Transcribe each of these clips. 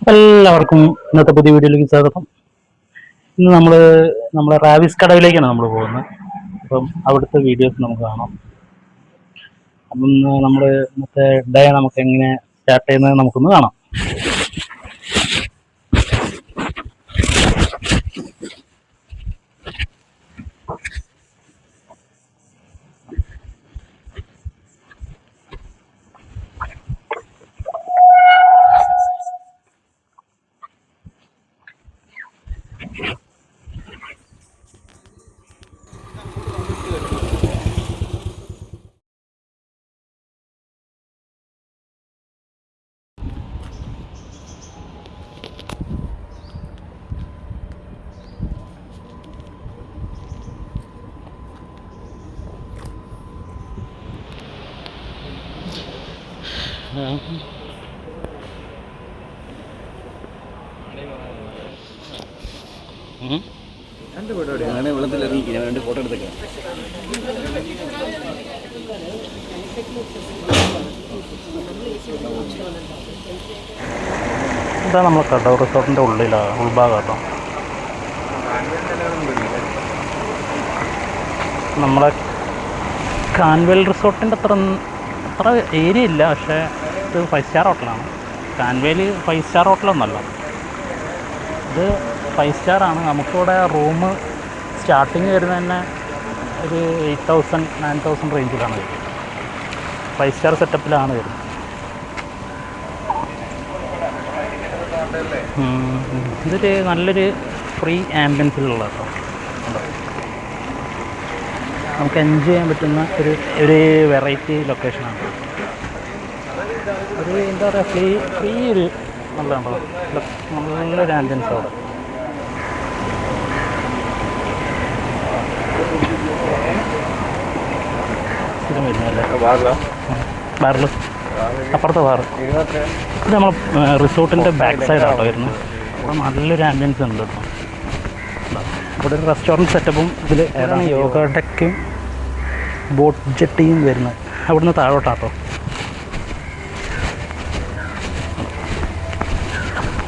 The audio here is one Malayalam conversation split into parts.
എല്ലാവർക്കും ഇന്നത്തെ പുതിയ വീഡിയോയിലേക്ക് സ്വാഗതം. ഇന്ന് നമ്മളെ റാവിസ് കടവിലേക്കാണ് നമ്മൾ പോകുന്നത്. അപ്പം അവിടുത്തെ വീഡിയോസ് നമുക്ക് കാണാം. അപ്പം ഇന്നത്തെ ഡേ നമുക്ക് എങ്ങനെ സ്റ്റാർട്ട് ചെയ്യുന്നത് നമുക്കൊന്ന് കാണാം. വെള്ളത്തിലിറങ്ങി ഫോട്ടോ എടുത്തേക്കാം. ഇതാ നമ്മൾ കടവ് റിസോർട്ടിൻ്റെ ഉൾഭാഗം കേട്ടോ. നമ്മളെ കാൻവെൽ റിസോർട്ടിൻ്റെ അത്ര ഏരിയ ഇല്ല, പക്ഷേ ഇത് 5 സ്റ്റാർ ഹോട്ടലാണ്. കാൻവേൽ 5 സ്റ്റാർ ഹോട്ടലൊന്നല്ല, ഇത് 5 സ്റ്റാറാണ്. നമുക്കിവിടെ റൂം സ്റ്റാർട്ടിങ് വരുന്നത് തന്നെ ഒരു 8,000 9,000 റേഞ്ചിലാണ് വരുന്നത്. 5 സ്റ്റാർ സെറ്റപ്പിലാണ് വരുന്നത്. ഇതൊരു നല്ലൊരു ഫ്രീ ആംബിയൻസിലുള്ള കേട്ടോ. നമുക്ക് എൻജോയ് ചെയ്യാൻ പറ്റുന്ന ഒരു വെറൈറ്റി ലൊക്കേഷനാണ്. എന്താ പറയുക, ഫ്രീ ഒരു നല്ലൊരു ആംബിയൻസ് അവിടെ. സ്ഥിരം വരുന്നല്ലേ ബാറിൽ, അപ്പുറത്തെ ബാറ്. ഇത് നമ്മൾ റിസോർട്ടിൻ്റെ ബാക്ക് സൈഡാട്ടോ വരുന്നത്. അവിടെ നല്ലൊരു ആംബിയൻസ് ഉണ്ട് കേട്ടോ. ഇവിടെ ഒരു റെസ്റ്റോറൻറ്റ് സെറ്റപ്പും ഇതിൽ ഏതാണ് യോഗ ഡെക്കും ബോട്ട് ജെട്ടിയും വരുന്നത്. അവിടുന്ന് താഴോട്ടാട്ടോ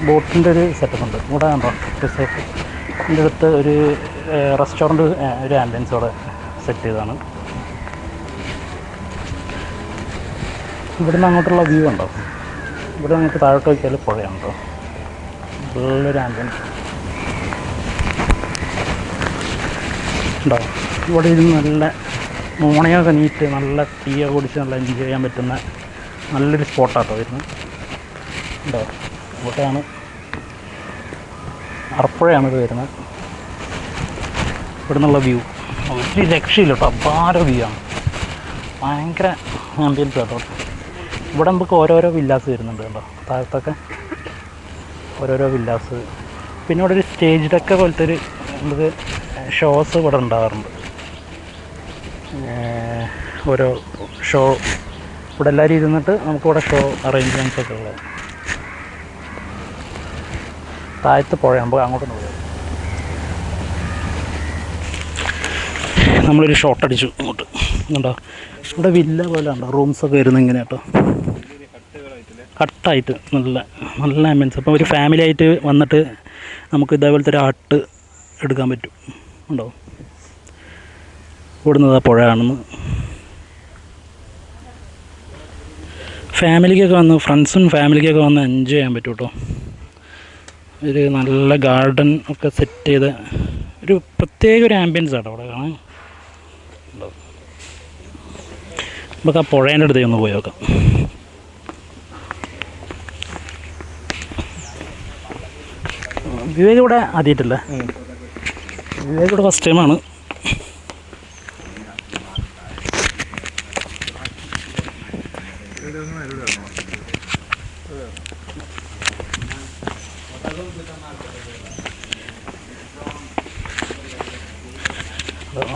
ബോട്ടിൻ്റെ ഒരു സെറ്റപ്പ് ഉണ്ട്. ഇവിടെ കണ്ടോ റിസോർട്ട്. ഇതിൻ്റെ അടുത്ത് ഒരു റെസ്റ്റോറൻറ്റ്, ഒരു ആംബിയൻസ് അവിടെ സെറ്റ് ചെയ്തതാണ്. ഇവിടുന്ന് അങ്ങോട്ടുള്ള വ്യൂ ഉണ്ടോ? ഇവിടെ നമുക്ക് താഴോട്ട് നോക്കിയാൽ പുഴയാണ് കേട്ടോ. നല്ലൊരു ആംബിയൻസ് ഉണ്ടോ. ഇവിടെ ഇരുന്ന് നല്ല മോണയൊക്കെ നീറ്റ് നല്ല ടീയൊക്കെ കുടിച്ച് നല്ല എൻജോയ് ചെയ്യാൻ പറ്റുന്ന നല്ലൊരു സ്പോട്ടാട്ടോ വരുന്നത്. ഉണ്ടോ, ഇവിടെയാണ് അറപ്പുഴയാണ് ഇത് വരുന്നത്. ഇവിടെ നിന്നുള്ള വ്യൂ ഒരു രക്ഷയില്ല കേട്ടോ. അപാര വ്യൂ ആണ്, ഭയങ്കര ആംബിയൻസ് കേട്ടോ. ഇവിടെ നമുക്ക് ഓരോരോ വില്ലാസ് വരുന്നുണ്ട് കേട്ടോ. താഴത്തൊക്കെ ഓരോരോ വില്ലാസ്. പിന്നെ ഇവിടെ ഒരു സ്റ്റേജ് ഡെക്ക് പോലത്തെ നമുക്ക് ഷോസ് ഇവിടെ ഉണ്ടാകാറുണ്ട്. ഓരോ ഷോ ഇവിടെ എല്ലാവരും ഇരുന്നിട്ട് നമുക്കിവിടെ ഷോ അറേഞ്ച്മെൻറ്റ്സ് ഒക്കെ ഉള്ളത്. താഴത്ത് പുഴയാകുമ്പോൾ അങ്ങോട്ടൊന്ന് പോയാൽ നമ്മളൊരു ഷോട്ട് അടിച്ചു ഇങ്ങോട്ട്. ഉണ്ടോ, ഇവിടെ വില്ല പോലെ ഉണ്ടോ റൂംസൊക്കെ വരുന്നത് ഇങ്ങനെ കേട്ടോ. കട്ടായിട്ട് നല്ല ആംബിയൻസ്. അപ്പോൾ ഒരു ഫാമിലി ആയിട്ട് വന്നിട്ട് നമുക്ക് ഇതേപോലത്തെ ഒരു ഹട്ട് എടുക്കാൻ പറ്റും. ഉണ്ടോ, ഇവിടുന്ന് പുഴ കാണുന്നു. ഫാമിലിക്കൊക്കെ വന്ന്, ഫ്രണ്ട്സും ഫാമിലിക്കൊക്കെ വന്ന് എൻജോയ് ചെയ്യാൻ പറ്റും കേട്ടോ. ഒരു നല്ല ഗാർഡൻ ഒക്കെ സെറ്റ് ചെയ്ത ഒരു പ്രത്യേക ഒരു ആംബിയൻസ് ആട്ടോ അവിടെ കാണാൻ. നമുക്ക് ആ പുഴേൻ്റെ അടുത്തേക്ക് ഒന്ന് പോയി നോക്കാം. വിവേക് ഇവിടെ ആദ്യമായിട്ടല്ലേ? വിവേക് ഇവിടെ ഫസ്റ്റ് ടൈമാണ്.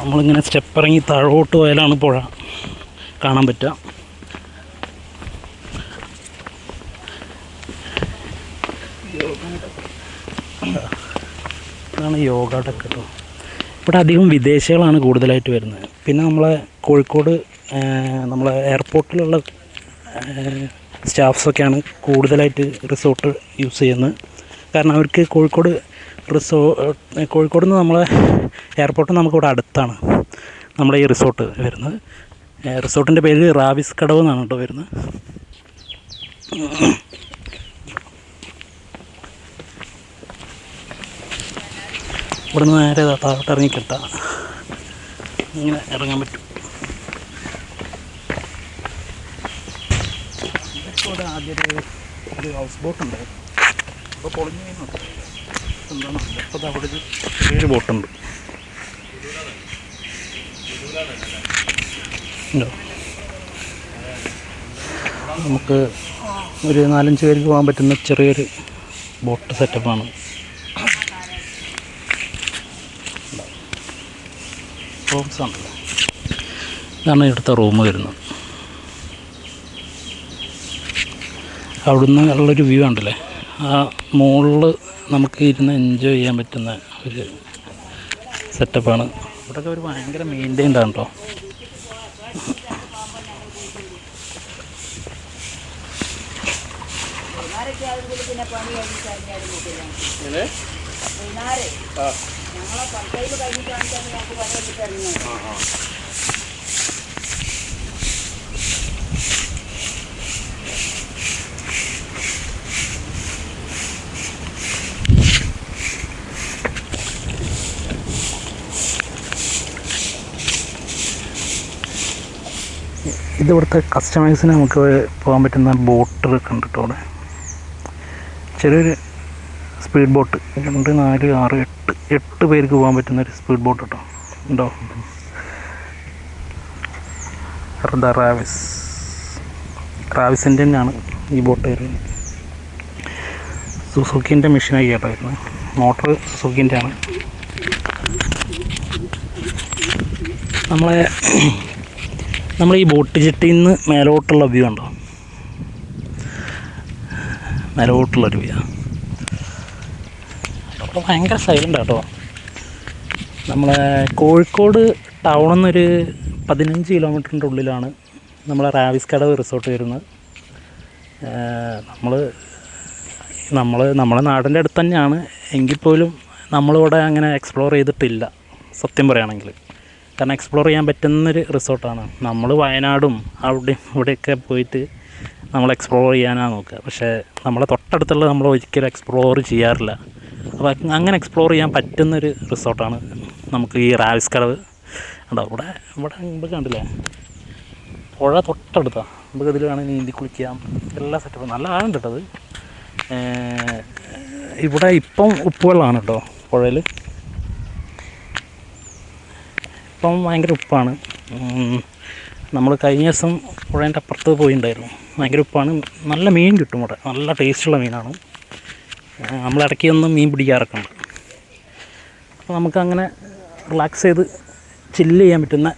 നമ്മളിങ്ങനെ സ്റ്റെപ്പ് ഇറങ്ങി താഴോട്ട് പോയാലാണ് പുഴ കാണാൻ പറ്റുക. ഇതാണ് യോഗ ഡെക്ക് കേട്ടോ. ഇവിടെ അധികം വിദേശികളാണ് കൂടുതലായിട്ട് വരുന്നത്. പിന്നെ നമ്മളെ കോഴിക്കോട് നമ്മളെ എയർപോർട്ടിലുള്ള സ്റ്റാഫ്സൊക്കെയാണ് കൂടുതലായിട്ട് റിസോർട്ട് യൂസ് ചെയ്യുന്നത്. കാരണം അവർക്ക് കോഴിക്കോട് നിന്ന് നമ്മളെ എയർപോർട്ട് നമുക്കിവിടെ അടുത്താണ് നമ്മുടെ ഈ റിസോർട്ട് വരുന്നത്. റിസോർട്ടിൻ്റെ പേര് റാവിസ് കടവ് എന്നാണ് കേട്ടോ വരുന്നത്. ഇവിടെ നിന്ന് നേരെ താഴോട്ട് ഇറങ്ങിക്കിട്ട ഇങ്ങനെ ഇറങ്ങാൻ പറ്റും. ഇവിടെ ആദ്യം ഒരു ഹൗസ് ബോട്ടുണ്ട്, ഇപ്പോൾ പൊളിഞ്ഞു ചെയ്യുന്നുണ്ട്. എന്താണ് അപ്പോൾ അവിടെ ഒരു ചെറിയൊരു ബോട്ടുണ്ട്. നമുക്ക് ഒരു 4-5 പേർക്ക് പോകാൻ പറ്റുന്ന ചെറിയൊരു ബോട്ട് സെറ്റപ്പാണ്. റൂംസാണല്ലോ, ഇതാണ് ഇവിടുത്തെ റൂം വരുന്നത്. അവിടുന്ന് ഉള്ളൊരു വ്യൂ ഉണ്ടല്ലേ, ആ മുകളിൽ നമുക്ക് ഇരുന്ന് എൻജോയ് ചെയ്യാൻ പറ്റുന്ന ഒരു സെറ്റപ്പാണ്. ഇവിടെയൊക്കെ ഒരു ഭയങ്കര മെയിൻറ്റെയിൻഡ് ആണ് കേട്ടോ. ഇതിവിടുത്തെ കസ്റ്റമേഴ്സിന് നമുക്ക് പോകാൻ പറ്റുന്ന ബോട്ടുകളൊക്കെ ഉണ്ട് കേട്ടോ. അവിടെ ചെറിയൊരു സ്പീഡ് ബോട്ട് 2, 4, 6, 8 പേർക്ക് പോകാൻ പറ്റുന്ന ഒരു സ്പീഡ് ബോട്ട് കേട്ടോ ഉണ്ടോ. റാവിസിൻ്റെ തന്നെയാണ് ഈ ബോട്ട് വരുന്നത്. സുസുക്കിൻ്റെ മെഷീനായി കേട്ടോ വരുന്നത്. മോട്ടർ സുസുക്കിൻ്റെ ആണ്. നമ്മൾ ഈ ബോട്ട് ജെട്ടിയിൽ നിന്ന് മേലോട്ടുള്ള വ്യൂ ഉണ്ടോ, മേലോട്ടുള്ളൊരു വ്യൂ. അപ്പോൾ ഭയങ്കര സൈലൻ്റ് കേട്ടോ. നമ്മളെ കോഴിക്കോട് ടൗണിൽ നിന്നൊരു 15 കിലോമീറ്ററിൻ്റെ ഉള്ളിലാണ് നമ്മളെ റാവിസ് കടവ് റിസോർട്ട് വരുന്നത്. നമ്മളെ നാടിൻ്റെ അടുത്ത് തന്നെയാണ്, എങ്കിൽ പോലും നമ്മളിവിടെ അങ്ങനെ എക്സ്പ്ലോർ ചെയ്തിട്ടില്ല സത്യം പറയുകയാണെങ്കിൽ. കാരണം എക്സ്പ്ലോർ ചെയ്യാൻ പറ്റുന്നൊരു റിസോർട്ടാണ്. നമ്മൾ വയനാടും ഇവിടെയൊക്കെ പോയിട്ട് നമ്മൾ എക്സ്പ്ലോർ ചെയ്യാനാണ് നോക്കുക. പക്ഷേ നമ്മളെ തൊട്ടടുത്തുള്ള നമ്മൾ ഒരിക്കലും എക്സ്പ്ലോർ ചെയ്യാറില്ല. അപ്പോൾ അങ്ങനെ എക്സ്പ്ലോർ ചെയ്യാൻ പറ്റുന്നൊരു റിസോർട്ടാണ് നമുക്ക് ഈ റാവിസ് കടവ്. ഉണ്ടോ ഇവിടെ നമുക്ക് കണ്ടില്ലേ, പുഴ തൊട്ടടുത്താണ്. നമുക്ക് ഇതിൽ വേണമെങ്കിൽ നീന്തി കുളിക്കാം, എല്ലാ സെറ്റപ്പും നല്ല ആഴം കിട്ടത്. ഇവിടെ ഇപ്പം ഉപ്പുവെള്ളമാണ് കേട്ടോ പുഴയിൽ. ഇപ്പം ഭയങ്കര ഉപ്പാണ്. നമ്മൾ കഴിഞ്ഞ ദിവസം പുഴേൻ്റെ അപ്പുറത്ത് പോയിട്ടുണ്ടായിരുന്നു. ഭയങ്കര ഉപ്പാണ്. നല്ല മീൻ കിട്ടും ഇവിടെ, നല്ല ടേസ്റ്റുള്ള മീനാണ്. നമ്മൾ ഇടയ്ക്കൊന്നും മീൻ പിടിക്കാറൊക്കെ ഉണ്ട്. അപ്പോൾ നമുക്കങ്ങനെ റിലാക്സ് ചെയ്ത് ചില്ല് ചെയ്യാൻ പറ്റുന്ന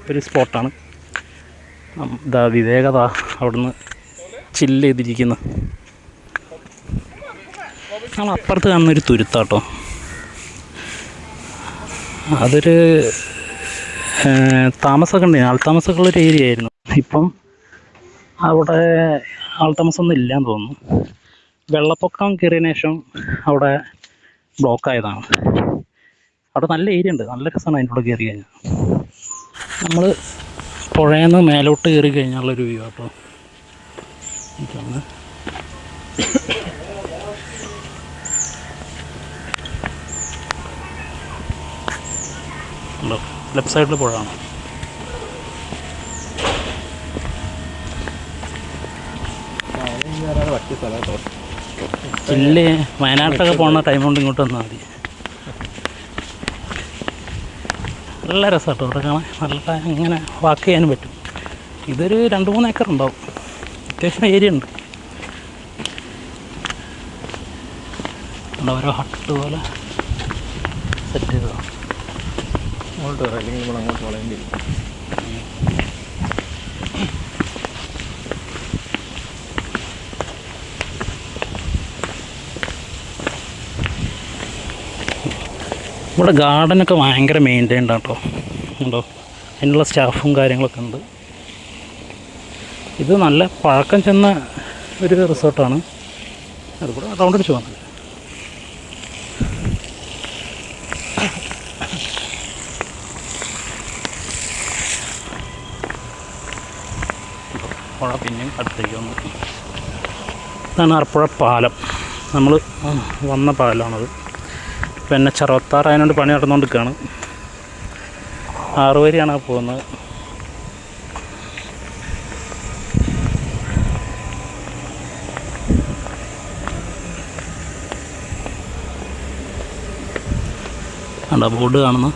ഒരു സ്പോട്ടാണ്. വിവേകത അവിടുന്ന് ചില്ല് ചെയ്തിരിക്കുന്നു. നമ്മൾ അപ്പുറത്ത് കാണുന്നൊരു തുരുത്താട്ടോ, അതൊരു താമസമൊക്കെ ഉണ്ട്, ആൾത്താമസമൊക്കെയുള്ളൊരു ഏരിയ ആയിരുന്നു. ഇപ്പം അവിടെ ആൾത്താമസമൊന്നും ഇല്ലയെന്ന് തോന്നുന്നു. വെള്ളപ്പൊക്കം കയറിയതിന് ശേഷം അവിടെ ബ്ലോക്കായതാണ്. അവിടെ നല്ല ഏരിയ ഉണ്ട്, നല്ല രസമാണ് അതിൻ്റെ ഉള്ളിൽ കയറി കഴിഞ്ഞാൽ. നമ്മൾ പുഴയിൽ നിന്ന് മേലോട്ട് കയറി കഴിഞ്ഞാലുള്ളൊരു വ്യൂ കേട്ടോ. എനിക്കാണ് ലെഫ്റ്റ് സൈഡിൽ പുഴയാണ്. ചില്ല് വയനാട്ടിലൊക്കെ പോകുന്ന ടൈം കൊണ്ട് ഇങ്ങോട്ട് വന്നാൽ മതി. നല്ല രസമാട്ടോ ഇവിടെ കാണാൻ. നല്ല ഇങ്ങനെ വാക്ക് ചെയ്യാനും പറ്റും. ഇതൊരു 2-3 ഏക്കർ ഉണ്ടാവും, അത്യാവശ്യം ഏരിയ ഉണ്ട്. ഓരോ ഹട്ട് പോലെ സെറ്റ് ചെയ്തതാണ്. അങ്ങോട്ട് വരാം, അല്ലെങ്കിൽ നമ്മൾ അങ്ങോട്ട് വളയേണ്ടി വരും. ഇവിടെ ഗാർഡനൊക്കെ ഭയങ്കര മെയിൻറ്റെയിൻഡ് ആണ് കേട്ടോ. ഉണ്ടോ, അതിനുള്ള സ്റ്റാഫും കാര്യങ്ങളൊക്കെ ഉണ്ട്. ഇത് നല്ല പഴക്കം ചെന്ന ഒരു റിസോർട്ടാണ്. അത് കൂടെ റൗണ്ട് അടിച്ച് പോകുന്നത്. പുഴ പിന്നെയും അടുത്തേക്ക് വന്നു. ഇതാണ് ആലപ്പുഴ പാലം. നമ്മൾ വന്ന പാലമാണത്. പിന്നെ 66 അതിനോട് പണി നടന്നുകൊണ്ടിരിക്കുകയാണ്. 6 വരെയാണ് പോകുന്നത്. കണ്ടോ ബോർഡ് കാണുന്നു.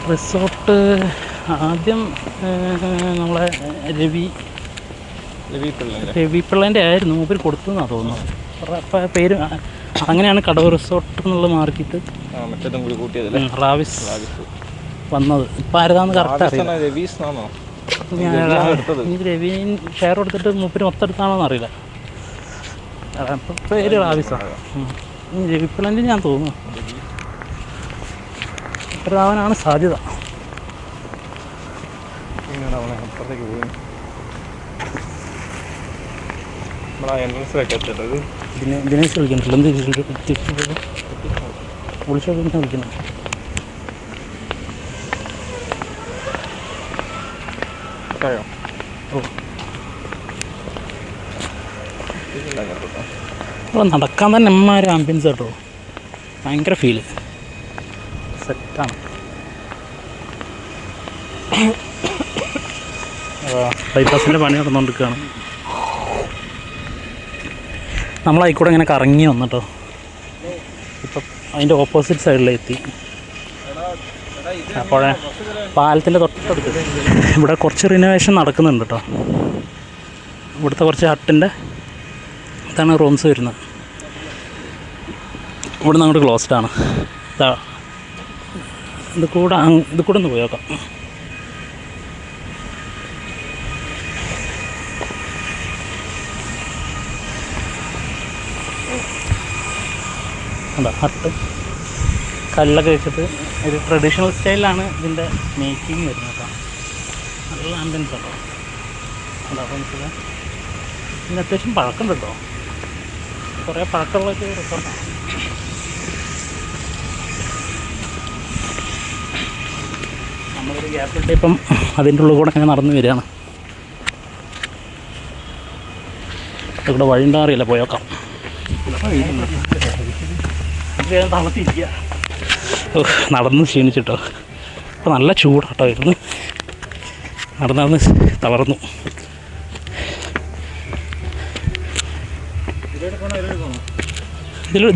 റിസോർട്ട് ആദ്യം നമ്മളെ രവി പിള്ളേൻ്റെ ആയിരുന്നു. മൂപ്പര് കൊടുത്തെന്നാണ് തോന്നുന്നത്. അപ്പം പേര് അങ്ങനെയാണ് കടവ് റിസോർട്ട് എന്നുള്ള മാർക്കിട്ട് റാവിസ് വന്നത്. ഇപ്പം ആരതാന്ന് കറക്റ്റ് അറിയില്ല. രവി ഷെയർ കൊടുത്തിട്ട് മൂപ്പര് മൊത്തം എടുത്താണോന്ന് അറിയില്ല. അപ്പം പേര് റാവിസാണ്. രവി പിള്ളേൻ്റെ ഞാൻ തോന്നുന്നു ഇതാവാനാണ് സാധ്യത. ദിനേശ് വിളിക്കുന്നുണ്ടല്ലോ. എന്ത് വിളിച്ചോ വിളിക്കുന്നു. അപ്പോൾ നടക്കാൻ തന്നെ എമ്മാരും ആംബിയൻസ് കേട്ടോ. ഭയങ്കര ഫീല് സെറ്റാണ്. ബൈപ്പാസിൻ്റെ പണി നടന്നുകൊണ്ടിരിക്കുകയാണ്. നമ്മളായിക്കൂടെ ഇങ്ങനെ കറങ്ങി വന്നിട്ടോ. ഇപ്പം അതിൻ്റെ ഓപ്പോസിറ്റ് സൈഡിലെത്തി. അപ്പോൾ പാലത്തിൻ്റെ തൊട്ടടുത്ത് ഇവിടെ കുറച്ച് റിനോവേഷൻ നടക്കുന്നുണ്ട് കേട്ടോ. ഇവിടുത്തെ കുറച്ച് ഹട്ടിൻ്റെ ഇതാണ് റൂംസ് വരുന്നത്. ഇവിടെ നിന്ന് അങ്ങോട്ട് ക്ലോസ്ഡാണ്. ഇത് കൂടെ ഒന്ന് പോയി നോക്കാം. അതാ ഹട്ട് കല്ലൊക്കെ വെച്ചിട്ട് ഒരു ട്രഡീഷണൽ സ്റ്റൈലിലാണ് ഇതിൻ്റെ മേക്കിങ് വരുന്നത് കേട്ടോ. നല്ല ആംബിയൻസ് കേട്ടോ. അതാ മനസ്സിലായി. ഇതിന് അത്യാവശ്യം പഴക്കമുണ്ട് കേട്ടോ. കുറേ പഴക്കമുള്ള റിസോർട്ടാണ്. നമ്മളൊരു ഗ്യാപ്പിട്ട് ഇപ്പം അതിൻ്റെ ഉള്ളിൽ കൂടെ അങ്ങനെ നടന്നു വരികയാണ്. ഇവിടെ വഴിയുണ്ടോ അറിയില്ല, പോയേക്കാം. തളർത്തിരിക്കുക. നടന്ന് ക്ഷീണിച്ചിട്ടോ. അപ്പോൾ നല്ല ചൂടാട്ടോ ഇരുന്ന് നടന്ന് തളർന്നു.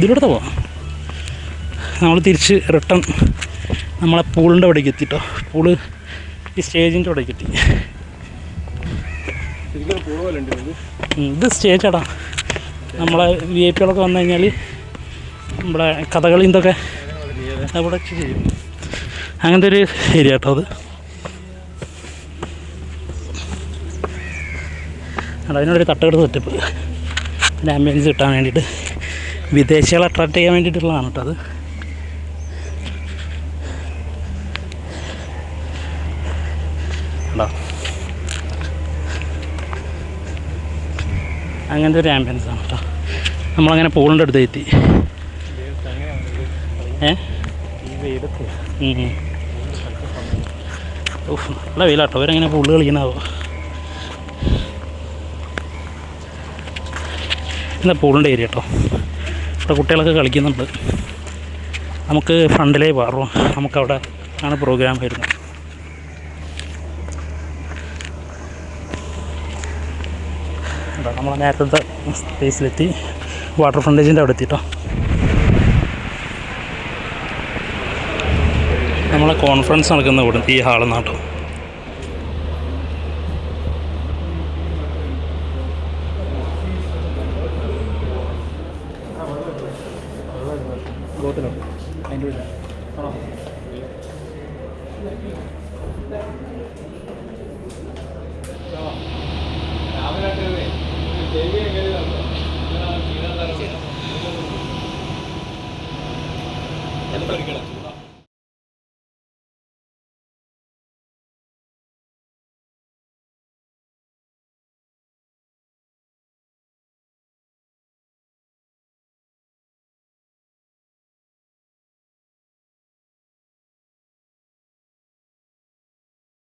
ഇതിലൂടെ പോവാം. നമ്മൾ തിരിച്ച് റിട്ടേൺ നമ്മളെ പൂളിൻ്റെ അവിടേക്ക് എത്തിട്ടോ. പൂള് ഈ സ്റ്റേജിൻ്റെ അവിടേക്ക് എത്തി. ഇത് സ്റ്റേജാടാ. നമ്മളെ VIP കളൊക്കെ വന്നു കഴിഞ്ഞാൽ നമ്മുടെ കഥകളി ഇതൊക്കെ അവിടെ ചെയ്യും. അങ്ങനത്തെ ഒരു ഏരിയ കേട്ടോ അത്. അതിനോടൊരു തട്ടുകട സെറ്റപ്പ്. പിന്നെ ആംബിയൻസ് കിട്ടാൻ വേണ്ടിയിട്ട് വിദേശികളെ അട്രാക്റ്റ് ചെയ്യാൻ വേണ്ടിയിട്ടുള്ളതാണ് കേട്ടോ അത്. അങ്ങനത്തെ ഒരു ആംബിയൻസ് ആണ് കേട്ടോ. നമ്മളങ്ങനെ പൂളിൻ്റെ അടുത്ത് എത്തി. നല്ല വെയിലാട്ടോ. അവരെങ്ങനെ പൂള് കളിക്കണാവോ. ഇതാ പൂളിൻ്റെ ഏരിയ കേട്ടോ. ഇവിടെ കുട്ടികളൊക്കെ കളിക്കുന്നുണ്ട്. നമുക്ക് ഫ്രണ്ടിലേ പാറും. നമുക്കവിടെ ആണ് പ്രോഗ്രാം വരുന്നത്. നമ്മൾ നേരത്തെ സ്പേസിലെത്തി. വാട്ടർ ഫ്രണ്ടേജിൻ്റെ അവിടെ എത്തിട്ടോ. നമ്മളെ കോൺഫറൻസ് നടക്കുന്ന ഇവിടെ ഈ ഹാളിൽ നിന്നാട്ടോ. ഗോത്തിലോ അതിൻ്റെ ഉള്ളിൽ ആണോ? രാവിലെ